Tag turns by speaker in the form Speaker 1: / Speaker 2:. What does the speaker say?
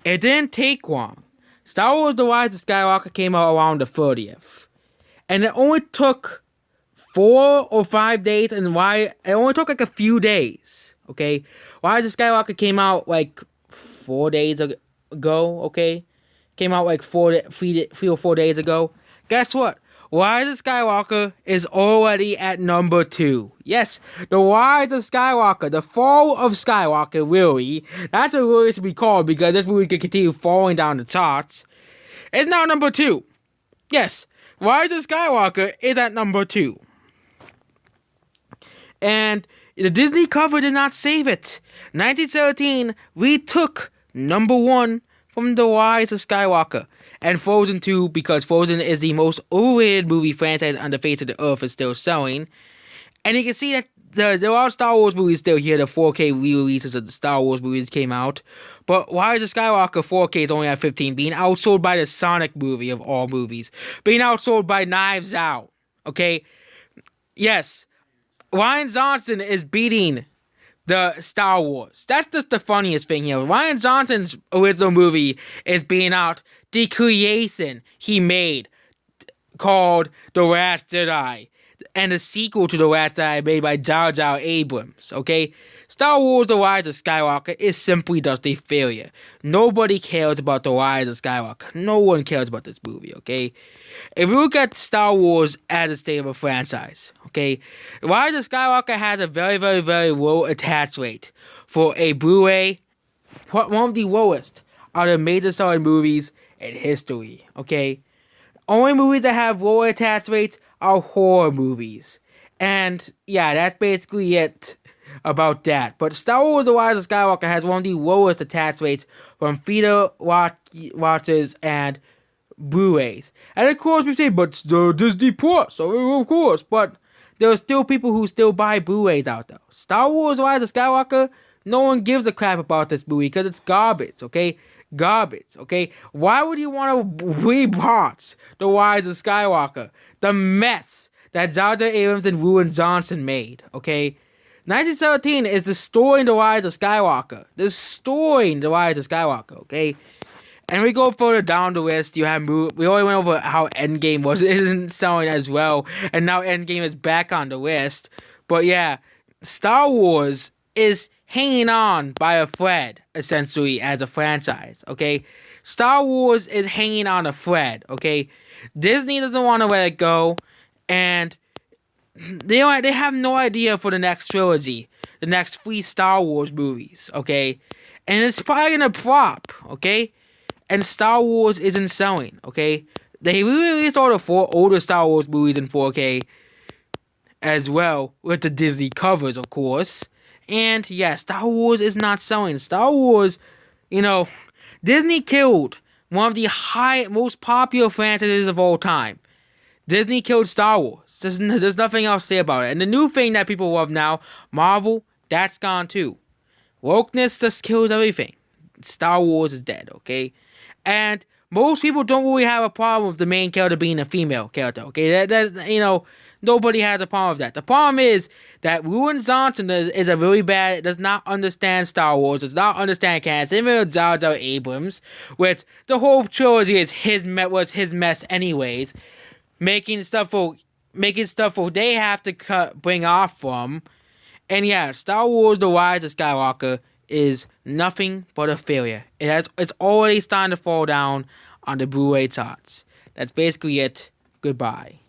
Speaker 1: It didn't take long. Star Wars The Rise of Skywalker came out around the 30th. And it only took 4 or 5 days, and why it only took like a few days. Okay? Rise of Skywalker came out like 4 days ago, okay? Came out like 3 or 4 days ago. Guess what? Rise of Skywalker is already at number 2. Yes, the Rise of Skywalker, the Fall of Skywalker, really. That's what it really should be called, because this movie could continue falling down the charts. It's now number 2. Yes, Rise of Skywalker is at number 2. And the Disney cover did not save it. 1917 retook number 1 from The Rise of Skywalker. And Frozen 2, because Frozen is the most overrated movie franchise on the face of the earth, is still selling. And you can see that there are Star Wars movies still here. The 4K re-releases of the Star Wars movies came out. But Rise of Skywalker 4K is only at 15, being outsold by the Sonic movie of all movies. Being outsold by Knives Out. Okay? Yes. Rian Johnson is beating the Star Wars. That's just the funniest thing here. Rian Johnson's original movie is beating out the creation he made called The Last Jedi, and the sequel to The Last Jedi made by Jar Jar Abrams, okay? Star Wars The Rise of Skywalker is simply just a failure. Nobody cares about The Rise of Skywalker. No one cares about this movie, okay? If you look at Star Wars as a state of a franchise, okay, Rise of Skywalker has a very, very, very low attach rate for a Blu-ray, one of the lowest out of major selling movies in history, okay? Only movies that have lower attach rates are horror movies. And yeah, that's basically it about that. But Star Wars The Rise of Skywalker has one of the lowest attach rates from theater watches and Blu-rays. And of course we say, but the Disney Plus, so of course, but there are still people who still buy Blu-rays out there. Star Wars The Rise of Skywalker, no one gives a crap about this movie because it's garbage, okay? Garbage, okay? Why would you want to rewatch The Rise of Skywalker? The mess that Jar Jar Abrams and Rian Johnson made, okay? 1917 is destroying The Rise of Skywalker. Destroying The Rise of Skywalker, okay? And we go further down the list. We already went over how Endgame isn't selling as well, and now Endgame is back on the list. But yeah, Star Wars is hanging on by a thread, essentially, as a franchise, okay? Star Wars is hanging on a thread, okay? Disney doesn't want to let it go, and they have no idea for the next trilogy, the next 3 Star Wars movies, okay? And it's probably gonna flop, okay? And Star Wars isn't selling, okay? They released all the 4 older Star Wars movies in 4K as well, with the Disney covers, of course. And yeah, Star Wars is not selling. Star Wars, Disney killed one of the most popular franchises of all time. Disney killed Star Wars. There's nothing else to say about it. And the new thing that people love now, Marvel, that's gone too. Wokeness just kills everything. Star Wars is dead, okay? And most people don't really have a problem with the main character being a female character, okay? Nobody has a problem with that. The problem is that Rian Johnson is a really bad, does not understand Star Wars, does not understand canon. Same with Jar Jar Abrams, which the whole trilogy was his mess anyways, making stuff for they have to bring off from. And yeah, Star Wars The Rise of Skywalker is nothing but a failure. It's already starting to fall down on the Blu-ray charts. That's basically it. Goodbye.